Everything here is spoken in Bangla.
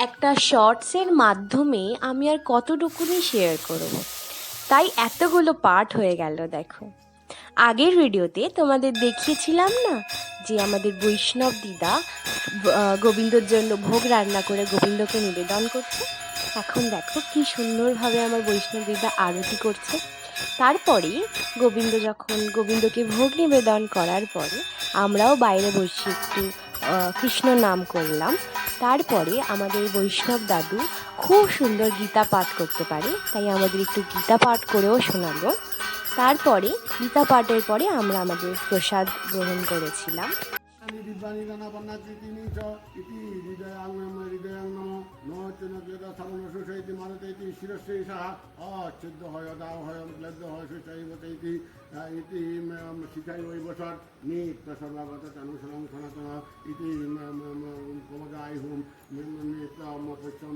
একটা শর্টসের মাধ্যমে আমি আর কতটুকুনি শেয়ার করব, তাই এতগুলো পার্ট হয়ে গেল। দেখো, আগের ভিডিওতে তোমাদের দেখিয়েছিলাম না যে আমাদের বৈষ্ণব দিদা গোবিন্দর জন্য ভোগ রান্না করে গোবিন্দকে নিবেদন করছে। এখন দেখো কি সুন্দরভাবে আমার বৈষ্ণব দিদা আরতি করছে। তারপরে গোবিন্দকে ভোগ নিবেদন করার পরে আমরাও বাইরে বসে একটু কৃষ্ণ নাম করলাম। তারপরে আমাদের বৈষ্ণব দাদু খুব সুন্দর গীতা পাঠ করতে পারে, তাই আমাদের একটু গীতা পাঠ করেও শোনালো। তারপরে গীতা পাঠের পরে আমরা আমাদের প্রসাদ গ্রহণ করেছিলাম। দিব্যানি দানাপন্নাতি তিনি চ ইতি হৃদয়াং নম নচনকেতা সামন সুশৈতি মানতেতি শিরস্যৈ সাহা অচ্ছেদ্য হয় দাও হয় ক্লেদ্য হয় সুশৈব চৈতি ইতি শিখাই বৈবসর নিত্য সর্বাগত অনুসরণ সনাতন ইতি কমদায় হুম নিত্য পশ্চিম